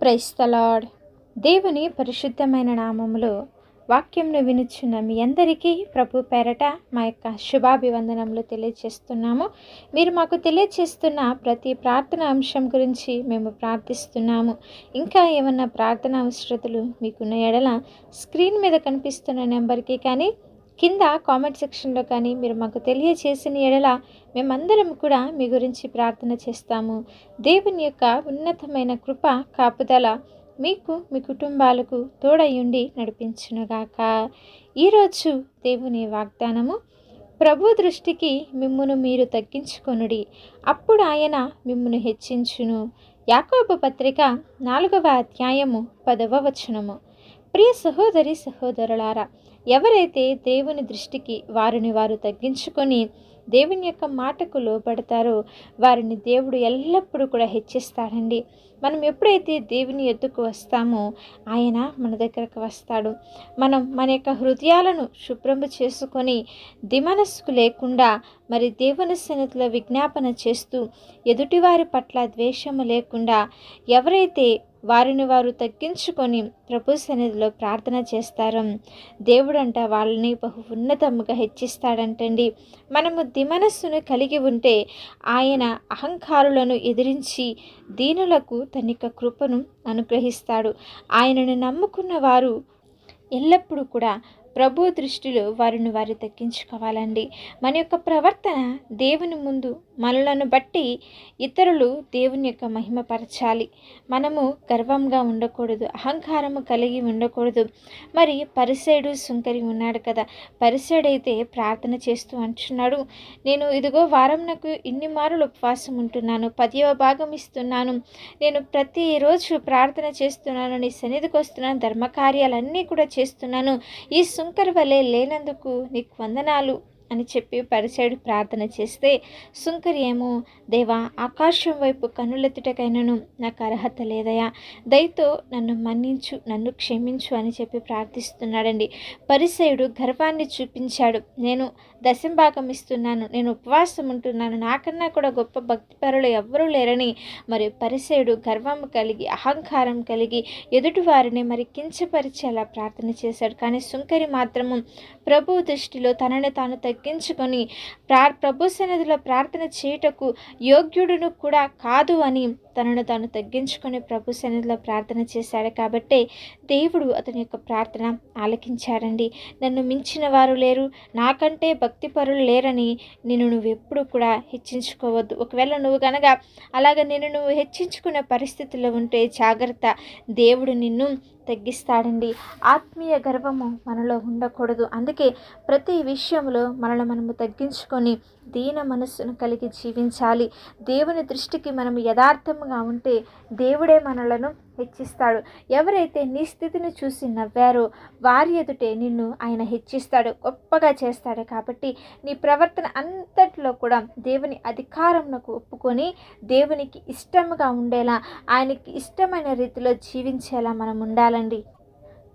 Praise the lord. దేవుని పరిశుద్ధమైన నామములో వాక్యంను వినుచున్న మీ అందరికీ ప్రభు పేరట మా యొక్క శుభాభివందనములు తెలియజేస్తున్నాము. మీరు మాకు తెలియజేస్తున్న ప్రతి ప్రార్థన అంశం గురించి మేము ప్రార్థిస్తున్నాము. ఇంకా ఏమన్నా ప్రార్థన అవసరతలు మీకున్న ఎడల స్క్రీన్ మీద కనిపిస్తున్న నెంబర్కి కానీ కింద కామెంట్ సెక్షన్లో కానీ మీరు మాకు తెలియజేసిన ఎడల మేమందరం కూడా మీ గురించి ప్రార్థన చేస్తాము. దేవుని యొక్క ఉన్నతమైన కృప కాపుదల మీకు మీ కుటుంబాలకు తోడయుండి నడిపించునుగాక. ఈరోజు దేవుని వాగ్దానము, ప్రభు దృష్టికి మిమ్మును మీరు తగ్గించుకొనుడి, అప్పుడు ఆయన మిమ్మును హెచ్చించును. యాకోబు పత్రిక 4వ అధ్యాయము 10వ వచనము. ప్రియ సహోదరి సహోదరులారా, ఎవరైతే దేవుని దృష్టికి వారిని వారు తగ్గించుకొని దేవుని యొక్క మాటకు లోబడతారో వారిని దేవుడు ఎల్లప్పుడూ కూడా హెచ్చిస్తాడండి. మనం ఎప్పుడైతే దేవుని ఎద్దుకు వస్తామో ఆయన మన దగ్గరకు వస్తాడు. మనం మన యొక్క హృదయాలను శుభ్రము చేసుకొని దిమనస్కు లేకుండా మరి దేవుని సన్నిధిలో విజ్ఞాపన చేస్తూ ఎదుటివారి పట్ల ద్వేషము లేకుండా ఎవరైతే వారిని వారు తగ్గించుకొని ప్రభు సన్నిధిలో ప్రార్థన చేస్తారో దేవుడంట వాళ్ళని బహు ఉన్నతముగా హెచ్చిస్తాడంటండి. మనము దిమనస్సును కలిగి ఉంటే ఆయన అహంకారులను ఎదిరించి దీనులకు తన యొక్క కృపను అనుగ్రహిస్తాడు. ఆయనను నమ్ముకున్న వారు ఎల్లప్పుడూ కూడా ప్రభు దృష్టిలో వారిని వారు తగ్గించుకోవాలండి. మన యొక్క ప్రవర్తన దేవుని ముందు మనలను బట్టి ఇతరులు దేవుని యొక్క మహిమపరచాలి. మనము గర్వంగా ఉండకూడదు, అహంకారము కలిగి ఉండకూడదు. మరి పరిసేయుడు సుంకరి ఉన్నాడు కదా, పరిసేయుడైతే ప్రార్థన చేస్తూ అంటున్నాడు, నేను ఇదిగో వారంనకు ఇన్ని మారులు ఉపవాసం ఉంటున్నాను, 10వ భాగం ఇస్తున్నాను, నేను ప్రతిరోజు ప్రార్థన చేస్తున్నాను, నీ సన్నిధికి వస్తున్నాను, ధర్మకార్యాలన్నీ కూడా చేస్తున్నాను, ఈ సుంకరి వలె లేనందుకు నీకు వందనాలు అని చెప్పి పరిసేయుడు ప్రార్థన చేస్తే సుంకరి ఏమో, దేవా ఆకాశం వైపు కన్నులెత్తుటకైనను నాకు అర్హత లేదయా, దయతో నన్ను మన్నించు, నన్ను క్షమించు అని చెప్పి ప్రార్థిస్తున్నాడండి. పరిసేయుడు గర్వాన్ని చూపించాడు, నేను దశంభాగం ఇస్తున్నాను, నేను ఉపవాసం ఉంటున్నాను, నాకన్నా కూడా గొప్ప భక్తిపరులు ఎవ్వరూ లేరని మరి పరిసేయుడు గర్వం కలిగి అహంకారం కలిగి ఎదుటివారిని మరి కించపరిచేలా ప్రార్థన చేశాడు. కానీ సుంకరి మాత్రము ప్రభు దృష్టిలో తనని తాను తగ్గించుకొని ప్రభు సన్నిధిలో ప్రార్థన చేయుటకు యోగ్యుడును కూడా కాదు అని తనను తాను తగ్గించుకొని ప్రభు సన్నిధిలో ప్రార్థన చేశాడు. కాబట్టి దేవుడు అతని యొక్క ప్రార్థన ఆలకించాడండి. నన్ను మించిన వారు లేరు, నాకంటే భక్తిపరులు లేరని నువ్వు ఎప్పుడు కూడా హెచ్చించుకోవద్దు. ఒకవేళ నువ్వు కనుక అలాగ నువ్వు హెచ్చించుకునే పరిస్థితుల్లో ఉంటే జాగ్రత్త, దేవుడు నిన్ను తగ్గిస్తాడండి. ఆత్మీయ గర్వము మనలో ఉండకూడదు. అందుకే ప్రతి విషయంలో మనము తగ్గించుకొని దీన మనస్సును కలిగి జీవించాలి. దేవుని దృష్టికి మనం యథార్థంగా ఉంటే దేవుడే మనలను హెచ్చిస్తాడు. ఎవరైతే నీ స్థితిని చూసి నవ్వారో వారి ఎదుటే నిన్ను ఆయన హెచ్చిస్తాడు, గొప్పగా చేస్తాడు. కాబట్టి నీ ప్రవర్తన అంతట్లో కూడా దేవుని అధికారంకు ఒప్పుకొని దేవునికి ఇష్టంగా ఉండేలా, ఆయనకి ఇష్టమైన రీతిలో జీవించేలా మనం ఉండాలండి.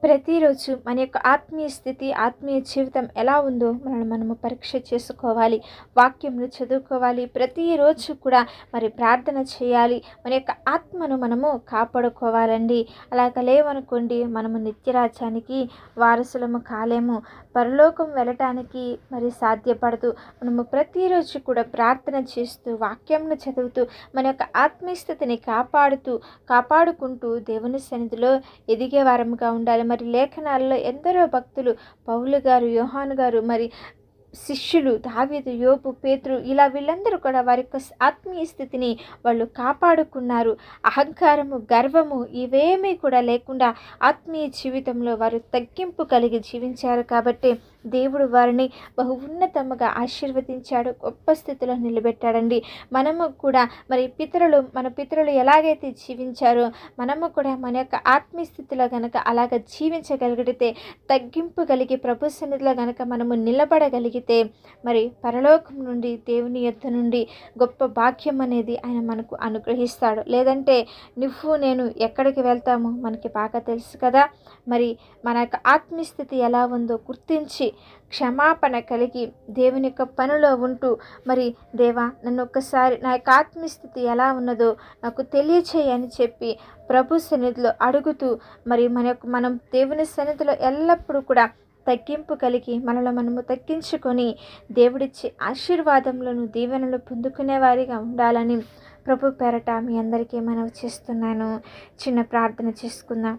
ప్రతిరోజు మన యొక్క ఆత్మీయ స్థితి, ఆత్మీయ జీవితం ఎలా ఉందో మనము పరీక్ష చేసుకోవాలి, వాక్యంను చదువుకోవాలి, ప్రతిరోజు కూడా మరి ప్రార్థన చేయాలి, మన యొక్క ఆత్మను మనము కాపాడుకోవాలండి. అలాగ లేవనుకోండి మనము నిత్యరాజ్యానికి వారసులము కాలేము, పరలోకం వెళ్ళటానికి మరి సాధ్యపడదు. మనము ప్రతిరోజు కూడా ప్రార్థన చేస్తూ వాక్యంను చదువుతూ మన యొక్క ఆత్మీయ స్థితిని కాపాడుకుంటూ దేవుని సన్నిధిలో ఎదిగే వారముగా ఉండాలి. మరి లేఖనాల్లో ఎందరో భక్తులు, పౌలు గారు, యోహాను గారు, మరి శిష్యులు దావీదు, యోబు, పేతురు, ఇలా వీళ్ళందరూ కూడా వారి యొక్క ఆత్మీయ స్థితిని వాళ్ళు కాపాడుకున్నారు. అహంకారము, గర్వము ఇవేమీ కూడా లేకుండా ఆత్మీయ జీవితంలో వారు తగ్గింపు కలిగి జీవించారు. కాబట్టి దేవుడు వారిని బహు ఉన్నతముగా ఆశీర్వదించాడు, గొప్ప స్థితిలో నిలబెట్టాడండి. మనము కూడా మరి మన పితరులు ఎలాగైతే జీవించారో మనము కూడా మన యొక్క ఆత్మీయ స్థితిలో గనక అలాగ జీవించగలిగితే, తగ్గింపు కలిగి ప్రభు సన్నిధిలో గనక మనము నిలబడగలిగితే మరి పరలోకం నుండి, దేవుని యొద్ద నుండి గొప్ప భాగ్యం అనేది ఆయన మనకు అనుగ్రహిస్తాడు. లేదంటే నువ్వు నేను ఎక్కడికి వెళ్తామో మనకి బాగా తెలుసు కదా. మరి మన యొక్క ఆత్మీయ స్థితి ఎలా ఉందో గుర్తించి క్షమాపణ కలిగి దేవుని యొక్క పనిలో ఉంటూ మరి దేవా నన్ను ఒక్కసారి నా యొక్క ఆత్మస్థితి ఎలా ఉన్నదో నాకు తెలియచేయని చెప్పి ప్రభు సన్నిధిలో అడుగుతూ మరి మనం దేవుని సన్నిధిలో ఎల్లప్పుడూ కూడా తగ్గింపు కలిగి మనలో మనము తగ్గించుకొని దేవుడిచ్చే ఆశీర్వాదములను దీవెనలు పొందుకునే వారిగా ఉండాలని ప్రభు పేరట మీ అందరికీ మనవి చేస్తున్నాను. చిన్న ప్రార్థన చేసుకుందాం.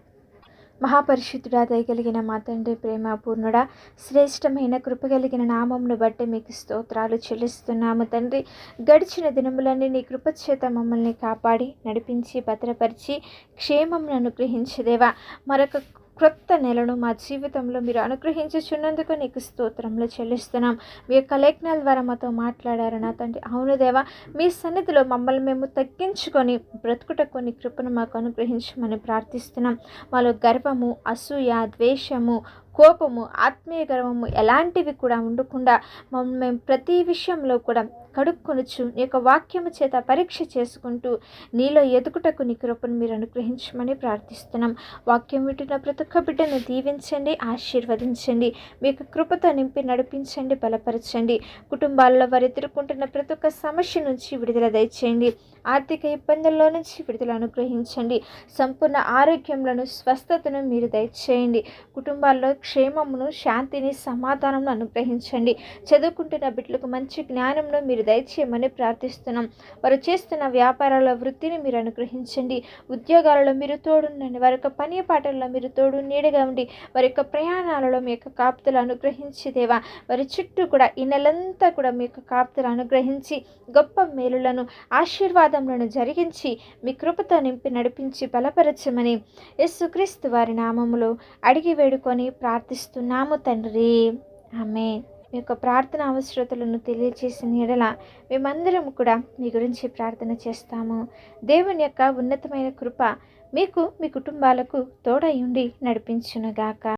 మహాపరిశుద్ధుడా, దయగలిగిన మా తండ్రి, ప్రేమ పూర్ణుడా, శ్రేష్టమైన కృపగలిగిన నామమును బట్టి మీకు స్తోత్రాలు చెల్లిస్తున్నాము తండ్రి. గడిచిన దినములన్నీ నీ కృపచేత మమ్మల్ని కాపాడి నడిపించి భద్రపరిచి క్షేమమును అనుగ్రహించదేవా మరొక క్రొత్త నెలను మా జీవితంలో మీరు అనుగ్రహించుచున్నందుకు నీకు స్తోత్రములు చెల్లిస్తున్నాం. మీ యొక్క లేఖనాల ద్వారా మాతో మాట్లాడారు నా తండ్రి. అవును దేవా, మీ సన్నిధిలో మమ్మల్ని మేము తగ్గించుకొని బ్రతుకుటకు నీ కృపను మాకు అనుగ్రహించమని ప్రార్థిస్తున్నాం. మాలో గర్వము, అసూయ, ద్వేషము, కోపము, ఆత్మీయ గర్వము ఎలాంటివి కూడా ఉండకుండా మమ్మల్ని మేము ప్రతి విషయంలో కూడా కడుక్కొనుచు నీ యొక్క వాక్యము చేత పరీక్ష చేసుకుంటూ నీలో ఎదుగుటకు నీ కృపను మీరు అనుగ్రహించమని ప్రార్థిస్తున్నాం. వాక్యం వింటున్న ప్రతి ఒక్క బిడ్డను దీవించండి, ఆశీర్వదించండి. మీ యొక్క కృపతో నింపి నడిపించండి, బలపరచండి. కుటుంబాల్లో వారు ఎదుర్కొంటున్న ప్రతి ఒక్క సమస్య నుంచి విడుదల దయచేయండి. ఆర్థిక ఇబ్బందుల్లో నుంచి విడుదల అనుగ్రహించండి. సంపూర్ణ ఆరోగ్యంలో స్వస్థతను మీరు దయచేయండి. కుటుంబాల్లో క్షేమమును, శాంతిని, సమాధానం అనుగ్రహించండి. చదువుకుంటున్న బిడ్డలకు మంచి జ్ఞానంను మీరు దయచేయమని ప్రార్థిస్తున్నాం. వారు చేస్తున్న వ్యాపారాల వృత్తిని మీరు అనుగ్రహించండి. ఉద్యోగాలలో మీరు తోడుండండి. వారి యొక్క పని పాటల్లో మీరు తోడు నీడగా ఉండి వారి యొక్క ప్రయాణాలలో మీ యొక్క కాపుదలు అనుగ్రహించి దేవా వారి చుట్టూ కూడా ఈ నెలంతా కూడా మీ యొక్క కాపుదలు అనుగ్రహించి గొప్ప మేలులను, ఆశీర్వాదములను జరిగించి మీ కృపతో నింపి నడిపించి బలపరచమని యేసుక్రీస్తు వారి నామములో అడిగి వేడుకొని ప్రార్థిస్తున్నాము తండ్రి. ఆమేన్. మీ యొక్క ప్రార్థన అవసరతలను తెలియచేసిన ఎడల మేమందరం కూడా మీ గురించి ప్రార్థన చేస్తాము. దేవుని యొక్క ఉన్నతమైన కృప మీకు, మీ కుటుంబాలకు తోడై ఉండి నడిపించునుగాక.